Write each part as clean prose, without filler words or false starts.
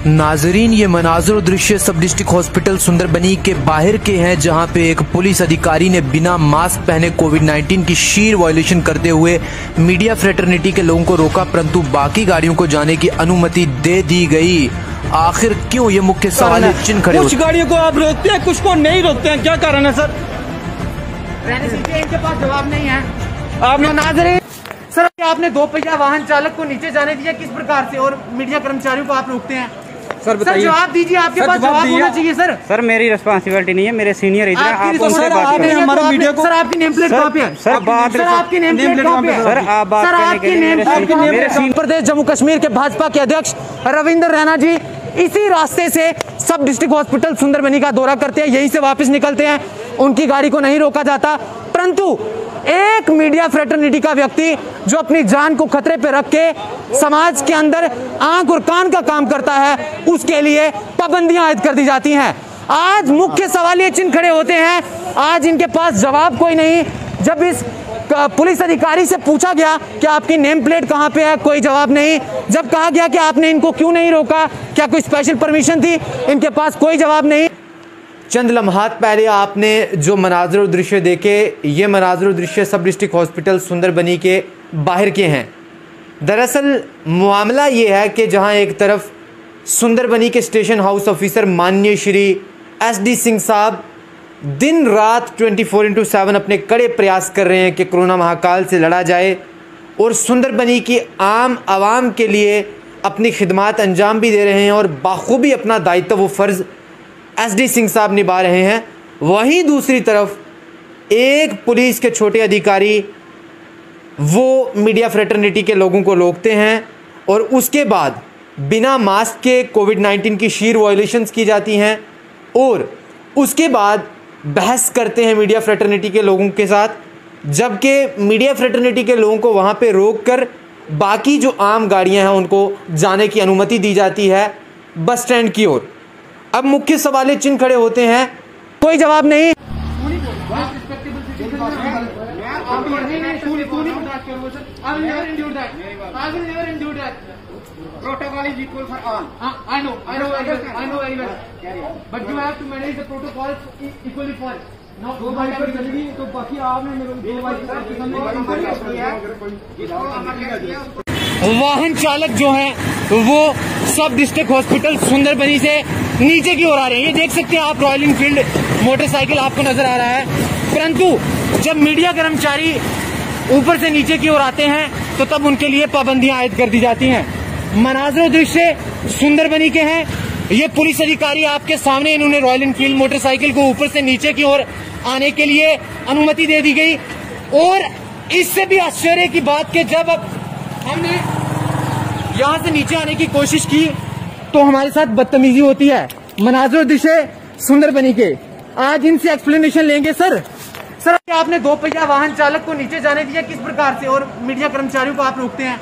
नाजरीन, ये मनाज़र दृश्य सब डिस्ट्रिक्ट हॉस्पिटल सुंदरबनी के बाहर के हैं, जहां पे एक पुलिस अधिकारी ने बिना मास्क पहने कोविड-19 की शीर वायलेशन करते हुए मीडिया फ्रेटर्निटी के लोगों को रोका, परंतु बाकी गाड़ियों को जाने की अनुमति दे दी गई। आखिर क्यों, ये मुख्य सवाल चिन्ह खड़े कुछ गाड़ियों को आप रोकते हैं, कुछ को नहीं रोकते हैं, क्या कारण है सर? इनके पास जवाब नहीं है। आपने नाज़रीन सर, आपने दो पहिया वाहन चालक को नीचे जाने दिया किस प्रकार से, और मीडिया कर्मचारियों को आप रोकते हैं? सर बताइए, जवाब दीजिए, आपके पास जवाब होना चाहिए सर। सर मेरी रिस्पांसिबिलिटी नहीं है, मेरे सीनियर इधर आप उनसे बात करें। हमारा मीडिया को सर, आपकी नेम प्लेट कहाँ पे है? सर बात सर, आपकी नेम प्लेट कहाँ पे है? सर आप बात करने के लिए मेरे प्रदेश जम्मू कश्मीर के भाजपा के अध्यक्ष रविंद्र रैना जी इसी रास्ते से सब डिस्ट्रिक्ट हॉस्पिटल सुंदरबनी का दौरा करते हैं, यहीं से वापस निकलते हैं। उनकी गाड़ी को नहीं रोका जाता, परंतु एक मीडिया फ्रेटर्निटी का व्यक्ति जो अपनी जान को खतरे पे रख के समाज के अंदर आंख और कान का काम करता है, उसके लिए पाबंदियां आयद कर दी जाती हैं। आज मुख्य सवाल ये चिन्ह खड़े होते हैं, आज इनके पास जवाब कोई नहीं। जब इस पुलिस अधिकारी से पूछा गया कि आपकी नेम प्लेट कहाँ पे है, कोई जवाब नहीं। जब कहा गया कि आपने इनको क्यों नहीं रोका, क्या कोई स्पेशल परमिशन थी, इनके पास कोई जवाब नहीं। चंद लम्हात पहले आपने जो मनाज़र दृश्य देखे, ये मनाज़र दृश्य सब डिस्ट्रिक्ट हॉस्पिटल सुंदरबनी के बाहर के हैं। दरअसल मामला ये है कि जहां एक तरफ सुंदरबनी के स्टेशन हाउस ऑफिसर माननीय श्री SD सिंह साहब दिन रात 24/7 अपने कड़े प्रयास कर रहे हैं कि कोरोना महाकाल से लड़ा जाए, और सुंदरबनी की आम आवाम के लिए अपनी खिदमात अंजाम भी दे रहे हैं और बाखूबी अपना दायित्व व फ़र्ज़ SD सिंह साहब निभा रहे हैं। वहीं दूसरी तरफ एक पुलिस के छोटे अधिकारी वो मीडिया फ्रेटर्निटी के लोगों को रोकते हैं और उसके बाद बिना मास्क के कोविड-19 की शीर वायलेशंस की जाती हैं, और उसके बाद बहस करते हैं मीडिया फ्रेटर्निटी के लोगों के साथ, जबकि मीडिया फ्रेटर्निटी के लोगों को वहाँ पे रोक कर बाकी जो आम गाड़ियाँ हैं उनको जाने की अनुमति दी जाती है बस स्टैंड की ओर। अब मुख्य सवाल चिन्ह खड़े होते हैं, कोई जवाब नहीं। Protocol is equal for all. I know very well. But you have to manage the protocol equally for. दो बाइक पर चलेगी तो बाकी आपने दो बाइक वाहन चालक जो हैं वो सब डिस्ट्रिक्ट हॉस्पिटल सुंदरबनी से नीचे की ओर आ रहे हैं। ये देख सकते हैं आप, रॉयल एनफील्ड मोटरसाइकिल आपको नजर आ रहा है, परंतु जब मीडिया कर्मचारी ऊपर से नीचे की ओर आते हैं तो तब उनके लिए पाबंदियां आयद कर दी जाती हैं। मनाज़र दृश्य सुंदरबनी के हैं, ये पुलिस अधिकारी आपके सामने, इन्होंने रॉयल एनफील्ड मोटरसाइकिल को ऊपर से नीचे की ओर आने के लिए अनुमति दे दी गई। और इससे भी आश्चर्य की बात कि जब अब हमने यहाँ से नीचे आने की कोशिश की तो हमारे साथ बदतमीजी होती है। मनाज़र दृश्य सुंदरबनी के, आज इनसे एक्सप्लेनेशन लेंगे। सर, आपने दो पहिया वाहन चालक को नीचे जाने दिया किस प्रकार से, और मीडिया कर्मचारियों को आप रोकते हैं?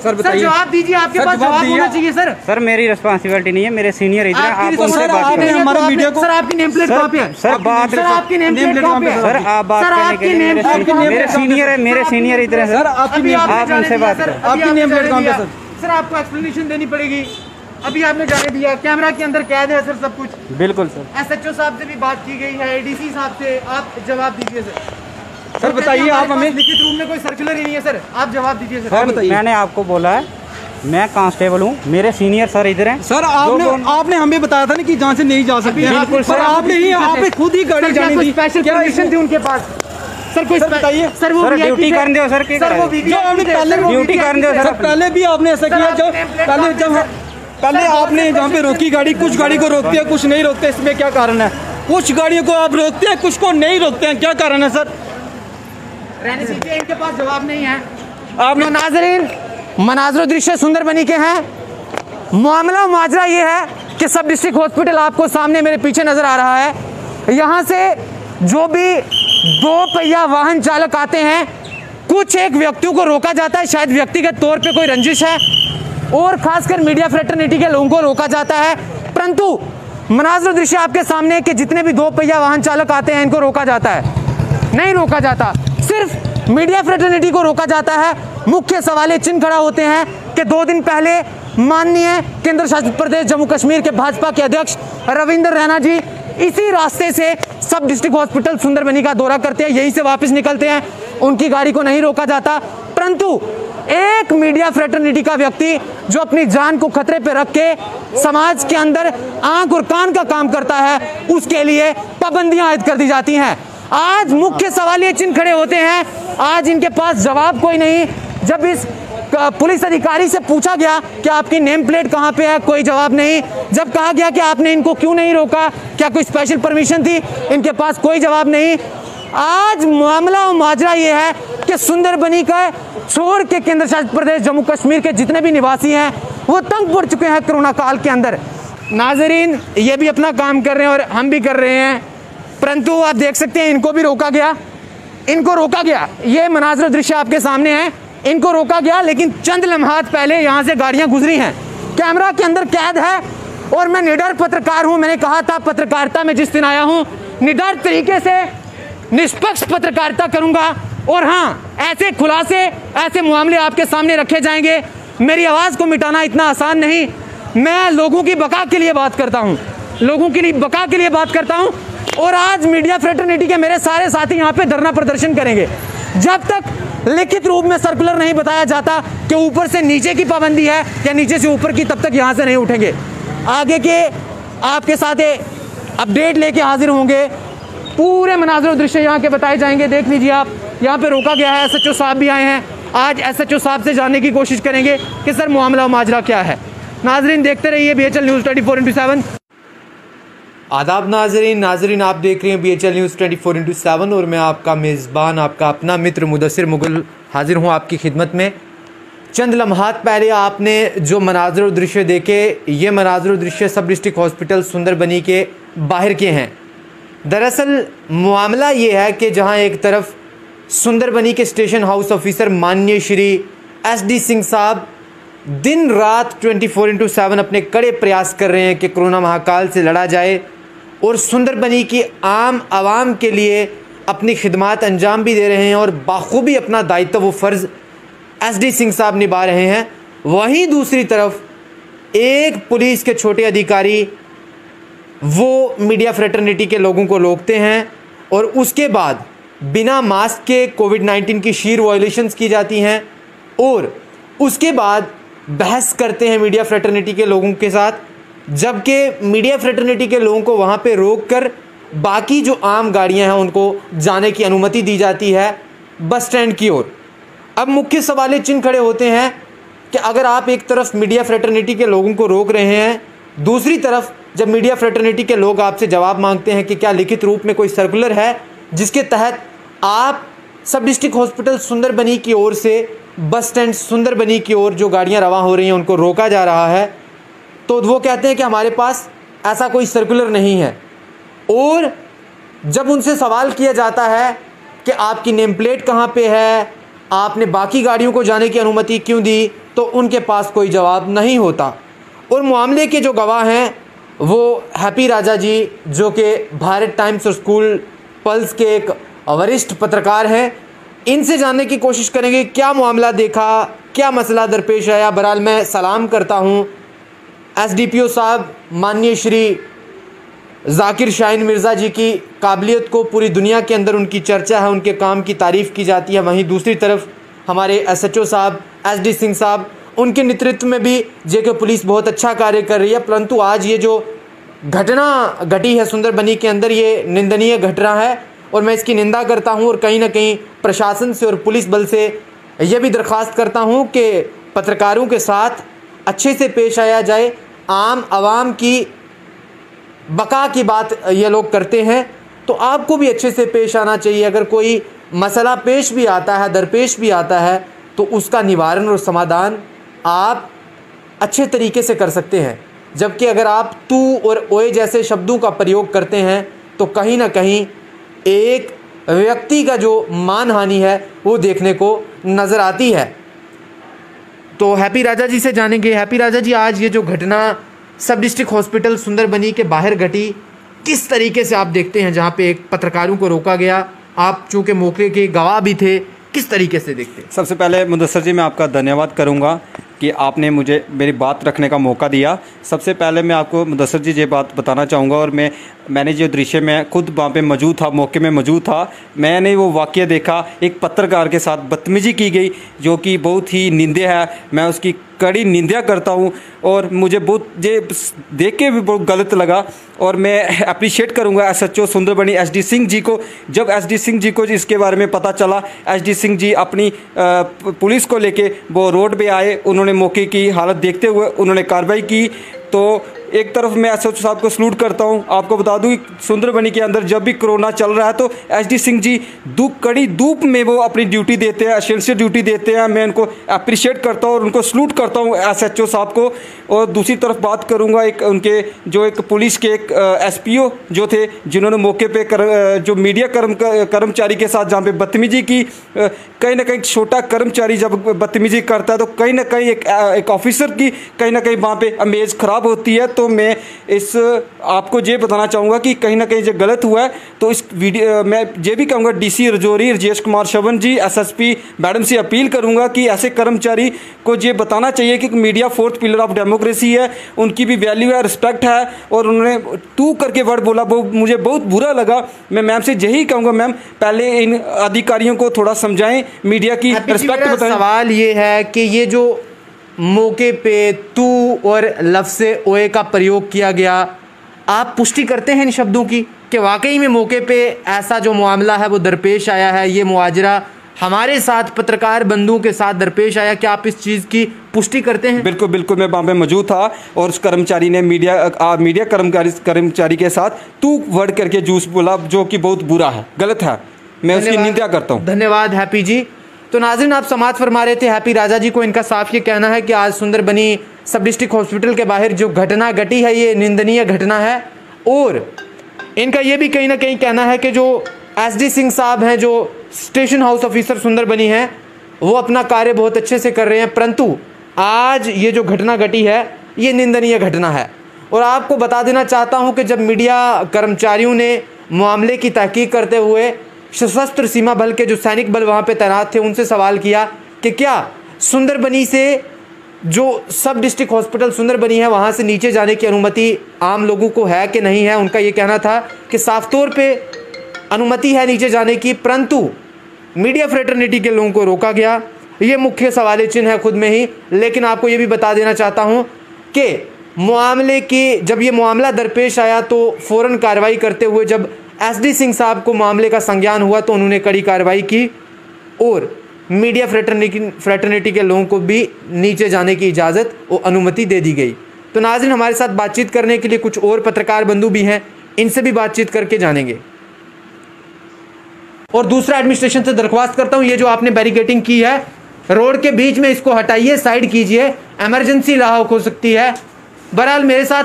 सर बताइए, जवाब दीजिए, आपके पास जवाब होना चाहिए सर। सर मेरी रिस्पांसिबिलिटी नहीं है, मेरे सीनियर इधर आप उनसे बात करें। हमारा मीडिया को सर, आपकी नेम प्लेट कहाँ पे है? सर बात, सर आपकी नेम प्लेट कहाँ पे है? सर आप बात करने के लिए मेरे सीनियर इधर है सर, आप उनसे बात करें। आपकी नेम प्लेट कहाँ पे सर? सर आपको एक्सप्लेनेशन देनी पड़ेगी, अभी आपने जाने दिया, कैमरा के अंदर कैद है सर सब कुछ। बिल्कुल सर, SHO साहब से भी बात की गई है, ADC साहब से, आप जवाब दीजिए सर। सर बताइए, आप हमें लिखित रूप में कोई सर्कुलर ही नहीं है सर, आप जवाब दीजिए सर। मैंने आपको बोला है मैं कांस्टेबल हूँ, मेरे सीनियर सर इधर हैं। सर आपने हमें बताया था ना कि जहाँ से नहीं जा सकते। बिल्कुल सर, आपने ही आप खुद ही गाड़ी जाने दी। स्पेशल परमिशन थी उनके पास? सर कोई बताइए सर, वो ड्यूटी कर दो सर, जो आपने पहले ड्यूटी कर दो सर, पहले भी आपने ऐसा किया। जब पहले आपने जहाँ पे रोकी गाड़ी, कुछ गाड़ी को रोकते हैं, कुछ नहीं रोकते, इसमें क्या कारण है? कुछ गाड़ियों को आप रोकते हैं, कुछ को नहीं रोकते हैं, क्या कारण है सर? इनके पास जवाब नहीं है। आपने नाज़रीन, मनाज़र दृश्य सुंदरबनी के हैं, माजरा ये है कि सब डिस्ट्रिक्ट हॉस्पिटल आपको सामने मेरे पीछे नजर आ रहा है। यहाँ से जो भी दो पहिया वाहन चालक आते हैं, कुछ एक व्यक्तियों को रोका जाता है, शायद व्यक्तिगत तौर पे कोई रंजिश है, और खासकर मीडिया फ्रेटर्निटी के लोगों को रोका जाता है। परंतु मनाज़र दृश्य आपके सामने कि जितने भी दो पहिया वाहन चालक आते हैं इनको रोका जाता है, नहीं रोका जाता, सिर्फ मीडिया फ्रेटर्निटी को रोका जाता है। मुख्य सवाल चिन्ह खड़ा होते हैं कि 2 दिन पहले माननीय केंद्र शासित प्रदेश जम्मू कश्मीर के भाजपा के अध्यक्ष रविंद्र रैना जी इसी रास्ते से सब डिस्ट्रिक्ट हॉस्पिटल सुंदरबनी का दौरा करते हैं, यहीं से वापस निकलते हैं। उनकी गाड़ी को नहीं रोका जाता, परंतु एक मीडिया फ्रेटर्निटी का व्यक्ति जो अपनी जान को खतरे पे रख के समाज के अंदर आंख और कान का काम करता है, उसके लिए पाबंदियां आयद कर दी जाती हैं। आज मुख्य सवालिया चिन्ह खड़े होते हैं, आज इनके पास जवाब कोई नहीं। जब इस पुलिस अधिकारी से पूछा गया कि आपकी नेम प्लेट कहाँ पे है, कोई जवाब नहीं। जब कहा गया कि आपने इनको क्यों नहीं रोका, क्या कोई स्पेशल परमिशन थी, इनके पास कोई जवाब नहीं। आज मामला और माजरा ये है कि सुंदरबनी का छोड़ के केंद्र शासित प्रदेश जम्मू कश्मीर के जितने भी निवासी हैं वो तंग पड़ चुके हैं कोरोना काल के अंदर। नाजरीन, ये भी अपना काम कर रहे हैं और हम भी कर रहे हैं, परंतु आप देख सकते हैं इनको भी रोका गया, इनको रोका गया। ये मनाज़र दृश्य आपके सामने है, इनको रोका गया, लेकिन चंद लम्हात पहले यहाँ से गाड़ियाँ गुजरी हैं, कैमरा के अंदर कैद है। और मैं निडर पत्रकार हूँ, मैंने कहा था पत्रकारिता में जिस दिन आया हूँ निडर तरीके से निष्पक्ष पत्रकारिता करूँगा। और हाँ, ऐसे खुलासे, ऐसे मामले आपके सामने रखे जाएंगे। मेरी आवाज़ को मिटाना इतना आसान नहीं। मैं लोगों की बका के लिए बात करता हूँ, लोगों के लिए बका के लिए बात करता हूँ। और आज मीडिया फ्रेटर्निटी के मेरे सारे साथी यहाँ पे धरना प्रदर्शन करेंगे जब तक लिखित रूप में सर्कुलर नहीं बताया जाता कि ऊपर से नीचे की पाबंदी है या नीचे से ऊपर की, तब तक यहाँ से नहीं उठेंगे। आगे के आपके साथ अपडेट लेके हाजिर होंगे, पूरे मनाज़र दृश्य यहाँ के बताए जाएंगे। देख लीजिए आप, यहाँ पे रोका गया है, SHO साहब भी आए हैं। आज SHO साहब से जानने की कोशिश करेंगे कि सर मामला माजरा क्या है। नाजरीन देखते रहिए BHL न्यूज़ 24/7। आदाब नाजरीन आप देख रहे हैं BHL न्यूज़ 24/7 और मैं आपका मेज़बान, आपका अपना मित्र मुदस्सिर मुगल हाजिर हूँ आपकी खिदमत में। चंद लम्हात पहले आपने जो मनाज़र दृश्य देखे, ये मनाज़र दृश्य सब डिस्ट्रिक्ट हॉस्पिटल सुंदरबनी के बाहर के हैं। दरअसल मामला ये है कि जहाँ एक तरफ सुंदरबनी के स्टेशन हाउस ऑफिसर माननीय श्री SD सिंह साहब दिन रात 24/7 अपने कड़े प्रयास कर रहे हैं कि कोरोना महाकाल से लड़ा जाए और सुंदरबनी की आम आवाम के लिए अपनी खिदमात अंजाम भी दे रहे हैं और बाखूबी अपना दायित्व व फ़र्ज़ SD सिंह साहब निभा रहे हैं। वहीं दूसरी तरफ एक पुलिस के छोटे अधिकारी वो मीडिया फ्रेटर्निटी के लोगों को रोकते हैं और उसके बाद बिना मास्क के कोविड-19 की शीर वायलेशंस की जाती हैं और उसके बाद बहस करते हैं मीडिया फ्रेटर्निटी के लोगों के साथ, जबकि मीडिया फ्रेटर्निटी के लोगों को वहाँ पे रोककर बाकी जो आम गाड़ियाँ हैं उनको जाने की अनुमति दी जाती है बस स्टैंड की ओर। अब मुख्य सवाल चिन्ह खड़े होते हैं कि अगर आप एक तरफ मीडिया फ्रेटर्निटी के लोगों को रोक रहे हैं, दूसरी तरफ जब मीडिया फ्रेटर्निटी के लोग आपसे जवाब मांगते हैं कि क्या लिखित रूप में कोई सर्कुलर है जिसके तहत आप सब डिस्ट्रिक्ट हॉस्पिटल सुंदरबनी की ओर से बस स्टैंड सुंदरबनी की ओर जो गाड़ियां रवां हो रही हैं उनको रोका जा रहा है, तो वो कहते हैं कि हमारे पास ऐसा कोई सर्कुलर नहीं है। और जब उनसे सवाल किया जाता है कि आपकी नेम प्लेट कहाँ पे है, आपने बाकी गाड़ियों को जाने की अनुमति क्यों दी, तो उनके पास कोई जवाब नहीं होता। और मामले के जो गवाह हैं वो हैप्पी राजा जी, जो कि भारत टाइम्स और स्कूल पल्स के एक वरिष्ठ पत्रकार हैं, इनसे जानने की कोशिश करेंगे क्या मामला देखा, क्या मसला दरपेश आया। बहरहाल मैं सलाम करता हूं SDPO साहब माननीय श्री जाकिर शाहीन मिर्ज़ा जी की काबिलियत को पूरी दुनिया के अंदर उनकी चर्चा है, उनके काम की तारीफ़ की जाती है। वहीं दूसरी तरफ हमारे SHO साहब SD सिंह साहब, उनके नेतृत्व में भी JK पुलिस बहुत अच्छा कार्य कर रही है। परंतु आज ये जो घटना घटी है सुंदरबनी के अंदर, ये निंदनीय घटना है और मैं इसकी निंदा करता हूं और कहीं ना कहीं प्रशासन से और पुलिस बल से ये भी दरख्वास्त करता हूं कि पत्रकारों के साथ अच्छे से पेश आया जाए। आम आवाम की बका की बात ये लोग करते हैं तो आपको भी अच्छे से पेश आना चाहिए। अगर कोई मसला पेश भी आता है, दरपेश भी आता है, तो उसका निवारण और समाधान आप अच्छे तरीके से कर सकते हैं। जबकि अगर आप तू और ओए जैसे शब्दों का प्रयोग करते हैं तो कहीं ना कहीं एक व्यक्ति का जो मानहानि है वो देखने को नज़र आती है। तो हैप्पी राजा जी से जानेंगे। हैप्पी राजा जी, आज ये जो घटना सब डिस्ट्रिक्ट हॉस्पिटल सुंदरबनी के बाहर घटी, किस तरीके से आप देखते हैं, जहाँ पे एक पत्रकारों को रोका गया, आप चूँकि मौके के गवाह भी थे, किस तरीके से देखते हैं? सबसे पहले मुदस्सर जी मैं आपका धन्यवाद करूंगा कि आपने मुझे मेरी बात रखने का मौका दिया। सबसे पहले मैं आपको मुदस्सर जी ये बात बताना चाहूँगा, और मैंने जो दृश्य में खुद वहाँ पे मौजूद था, मौके में मौजूद था, मैंने वो वाक़या देखा। एक पत्रकार के साथ बदतमीज़ी की गई जो कि बहुत ही निंदनीय है। मैं उसकी कड़ी निंदा करता हूं और मुझे बहुत ये देख के भी बहुत गलत लगा। और मैं अप्रिशिएट करूंगा SHO सुंदरबनी SD सिंह जी को। जब SD सिंह जी को इसके बारे में पता चला, SD सिंह जी अपनी पुलिस को लेके वो रोड पे आए, उन्होंने मौके की हालत देखते हुए उन्होंने कार्रवाई की। तो एक तरफ मैं SHO साहब को सलूट करता हूं। आपको बता दूं सुंदरबनी के अंदर जब भी कोरोना चल रहा है तो SD सिंह जी कड़ी धूप में वो अपनी ड्यूटी देते हैं, एसेंशियल ड्यूटी देते हैं। मैं उनको अप्रिशिएट करता हूं और उनको सलूट करता हूं SHO साहब को। और दूसरी तरफ बात करूंगा एक उनके जो एक पुलिस के एक SPO जो थे, जिन्होंने मौके पे जो मीडिया कर्मचारी के साथ जहाँ पे बदतमीजी की। कहीं ना कहीं छोटा कर्मचारी जब बदतमीजी करता है तो कहीं ना कहीं एक ऑफिसर की कहीं ना कहीं वहाँ पे इमेज ख़राब होती है। तो मैं इस आपको ये बताना चाहूँगा कि कहीं ना कहीं जो गलत हुआ है, तो इस वीडियो मैं ये भी कहूँगा DC रजौरी राजेश कुमार श्रवण जी SSP मैडम से अपील करूँगा कि ऐसे कर्मचारी को ये बताना चाहिए कि media fourth pillar of democracy है, उनकी भी वैल्यू है, रिस्पेक्ट है। और उन्होंने तू करके वर्ड बोला, वो मुझे बहुत बुरा लगा। मैं मैम से यही कहूँगा, मैम पहले इन अधिकारियों को थोड़ा समझाएं, मीडिया की रिस्पेक्ट बताएं। सवाल ये है कि ये जो मौके पे तू और लफ्ज़ ओए का प्रयोग किया गया, आप पुष्टि करते हैं इन शब्दों की कि वाकई में मौके पे ऐसा जो मामला है वो दरपेश आया है, ये मुआजरा हमारे साथ पत्रकार बंधुओं के साथ दरपेश आया? क्या आप इस चीज़ की पुष्टि करते हैं? बिल्कुल बिल्कुल, मैं वहाँ पे मौजूद था और उस कर्मचारी ने मीडिया कर्मचारी के साथ तू वर्ड करके जूस बोला, जो कि बहुत बुरा है, गलत है। मैं उसकी निंदा करता हूँ। धन्यवाद हैप्पी जी। तो नाज़रीन, आप समाप्त फरमा रहे थे हैप्पी राजा जी को। इनका साफ ये कहना है कि आज सुंदरबनी सब डिस्ट्रिक्ट हॉस्पिटल के बाहर जो घटना घटी है ये निंदनीय घटना है। और इनका ये भी कहीं ना कहीं कहना है कि जो SD सिंह साहब हैं, जो स्टेशन हाउस ऑफिसर सुंदरबनी हैं, वो अपना कार्य बहुत अच्छे से कर रहे हैं, परंतु आज ये जो घटना घटी है ये निंदनीय घटना है। और आपको बता देना चाहता हूँ कि जब मीडिया कर्मचारियों ने मामले की तहकीक करते हुए सशस्त्र सीमा बल के जो सैनिक बल वहाँ पे तैनात थे उनसे सवाल किया कि क्या सुंदरबनी से जो सब डिस्ट्रिक्ट हॉस्पिटल सुंदरबनी है वहाँ से नीचे जाने की अनुमति आम लोगों को है कि नहीं है, उनका ये कहना था कि साफ तौर पे अनुमति है नीचे जाने की, परंतु मीडिया फ्रेटर्निटी के लोगों को रोका गया। ये मुख्य सवाल चिन्ह है खुद में ही। लेकिन आपको ये भी बता देना चाहता हूँ कि मामले की जब ये मामला दरपेश आया तो फ़ौरन कार्रवाई करते हुए जब SD सिंह साहब को मामले का संज्ञान हुआ तो उन्होंने कड़ी कार्रवाई की और मीडिया फ्रेटर्निटी के लोगों को भी नीचे जाने की इजाज़त और अनुमति दे दी गई। तो नाज़रीन, हमारे साथ बातचीत करने के लिए कुछ और पत्रकार बंधु भी हैं, इनसे भी बातचीत करके जानेंगे। और दूसरा, एडमिनिस्ट्रेशन से दरख्वास्त करता हूं, ये जो आपने बैरिकेडिंग की है रोड के बीच में, इसको हटाइए, साइड कीजिए, इमरजेंसी लाहौक हो सकती है। बहरहाल मेरे साथ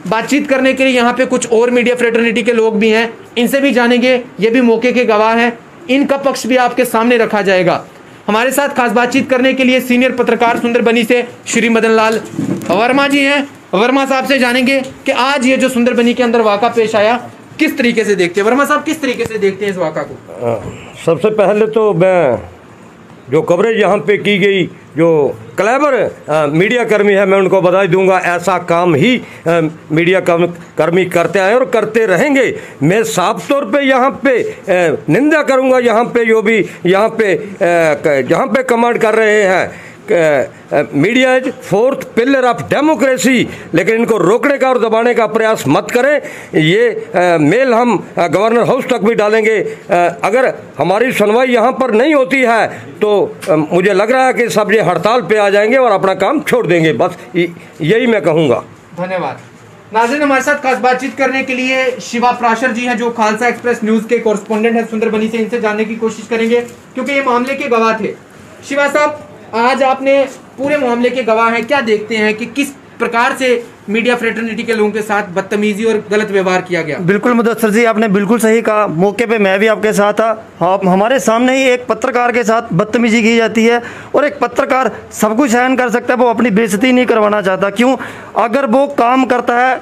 बातचीत करने के लिए यहाँ पे कुछ और मीडिया फ्रेटर्निटी के लोग भी हैं, इनसे भी जानेंगे, ये भी मौके के गवाह हैं, इनका पक्ष भी आपके सामने रखा जाएगा। हमारे साथ खास बातचीत करने के लिए सीनियर पत्रकार सुंदरबनी से श्री मदन लाल वर्मा जी हैं। वर्मा साहब से जानेंगे कि आज ये जो सुंदरबनी के अंदर वाक़ा पेश आया किस तरीके से देखते हैं। वर्मा साहब, किस तरीके से देखते हैं इस वाक़ा को? सबसे पहले तो मैं जो कवरेज यहाँ पे की गई, जो क्लेवर मीडिया कर्मी है, मैं उनको बधाई दूंगा। ऐसा काम ही मीडिया कर्मी करते आए और करते रहेंगे। मैं साफ तौर पे यहाँ पे निंदा करूंगा यहाँ पे जो भी यहाँ पे कमांड कर रहे हैं। Media is fourth pillar of democracy, लेकिन इनको रोकने का और दबाने का प्रयास मत करें। ये मेल हम गवर्नर हाउस तक भी डालेंगे। अगर हमारी सुनवाई यहाँ पर नहीं होती है तो मुझे लग रहा है कि सब ये हड़ताल पे आ जाएंगे और अपना काम छोड़ देंगे। बस यही मैं कहूँगा। धन्यवाद। नाज़रीन, हमारे साथ खास बातचीत करने के लिए शिवा प्राशर जी हैं, जो खालसा एक्सप्रेस न्यूज़ के कॉरेस्पॉन्डेंट हैं सुंदरबनी से। इनसे जानने की कोशिश करेंगे क्योंकि ये मामले के गवाह थे। शिवा साहब, आज आपने पूरे मामले के गवाह हैं, क्या देखते हैं कि किस प्रकार से मीडिया फ्रेटर्निटी के लोगों के साथ बदतमीजी और गलत व्यवहार किया गया? बिल्कुल मुदस्सर जी, आपने बिल्कुल सही कहा। मौके पे मैं भी आपके साथ था। हमारे सामने ही एक पत्रकार के साथ बदतमीजी की जाती है और एक पत्रकार सब कुछ सहन कर सकता है, वो अपनी बेइज्जती नहीं करवाना चाहता। क्यों? अगर वो काम करता है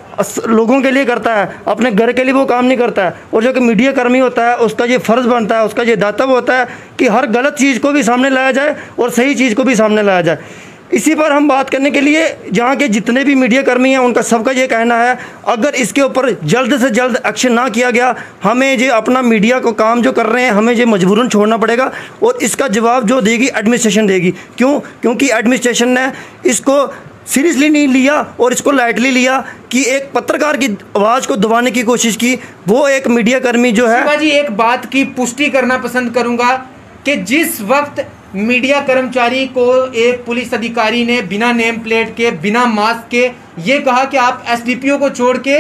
लोगों के लिए करता है, अपने घर के लिए वो काम नहीं करता है। और जो कि मीडिया कर्मी होता है उसका ये फ़र्ज़ बनता है, उसका ये दायित्व होता है कि हर गलत चीज़ को भी सामने लाया जाए और सही चीज़ को भी सामने लाया जाए। इसी पर हम बात करने के लिए जहाँ के जितने भी मीडिया कर्मी हैं उनका सबका ये कहना है, अगर इसके ऊपर जल्द से जल्द एक्शन ना किया गया, हमें जो अपना मीडिया को काम जो कर रहे हैं हमें जो मजबूरन छोड़ना पड़ेगा और इसका जवाब जो देगी एडमिनिस्ट्रेशन देगी। क्यों? क्योंकि एडमिनिस्ट्रेशन ने इसको सीरियसली नहीं लिया और इसको लाइटली लिया कि एक पत्रकार की आवाज़ को दबाने की कोशिश की। वो एक मीडिया कर्मी जो है, शिवाजी एक बात की पुष्टि करना पसंद करूंगा कि जिस वक्त मीडिया कर्मचारी को एक पुलिस अधिकारी ने बिना नेम प्लेट के, बिना मास्क के ये कहा कि आप एसडीपीओ को छोड़ के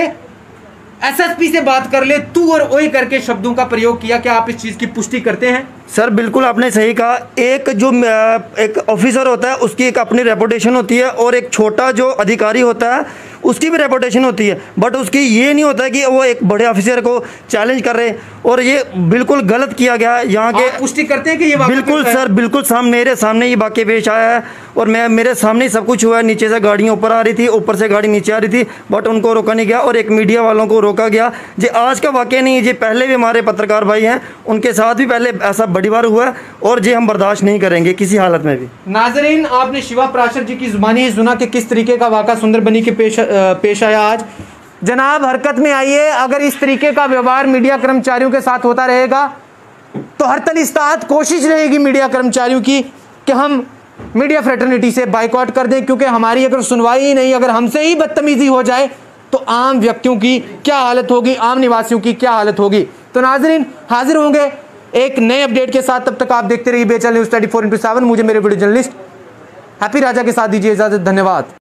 एसएसपी से बात कर ले, तू और ओए करके शब्दों का प्रयोग किया, क्या आप इस चीज की पुष्टि करते हैं? सर बिल्कुल आपने सही कहा। एक जो एक ऑफिसर होता है उसकी एक अपनी रेपुटेशन होती है और एक छोटा जो अधिकारी होता है उसकी भी रेपुटेशन होती है, बट उसकी ये नहीं होता है कि वो एक बड़े ऑफिसर को चैलेंज कर रहे, और ये बिल्कुल गलत किया गया है। यहाँ के पुष्टि करते हैं कि ये बिल्कुल सर, बिल्कुल मेरे सामने ये वाकया पेश आया है और मेरे सामने ही सब कुछ हुआ है। नीचे से गाड़ियाँ ऊपर आ रही थी, ऊपर से गाड़ी नीचे आ रही थी, बट उनको रोका नहीं गया और एक मीडिया वालों को रोका गया। ये आज का वाकया नहीं है, ये पहले भी हमारे पत्रकार भाई हैं उनके साथ भी पहले ऐसा बड़ी बार हुआ है और ये हम बर्दाश्त नहीं करेंगे किसी हालत में भी। नाजरीन, आपने शिवा प्राशर जी की जुबानी ही सुना कि किस तरीके का वाक़ा सुंदरबनी के पेश आया। आज जनाब हरकत में आइए, अगर इस तरीके का व्यवहार मीडिया कर्मचारियों के साथ होता रहेगा तो हर तलिस्तात कोशिश रहेगी मीडिया कर्मचारियों की कि हम मीडिया फ्रेटर्निटी से बाइकआउट कर दें, क्योंकि हमारी अगर सुनवाई ही नहीं, अगर हमसे ही बदतमीजी हो जाए तो आम व्यक्तियों की क्या हालत होगी, आम निवासियों की क्या हालत होगी। तो नाजरीन हाजिर होंगे एक नए अपडेट के साथ, तब तक आप देखते रहिए बेचैन न्यूज़ 24/7। मुझे मेरे वीडियो जर्नलिस्ट हैप्पी राजा के साथ दीजिए इजाजत। धन्यवाद।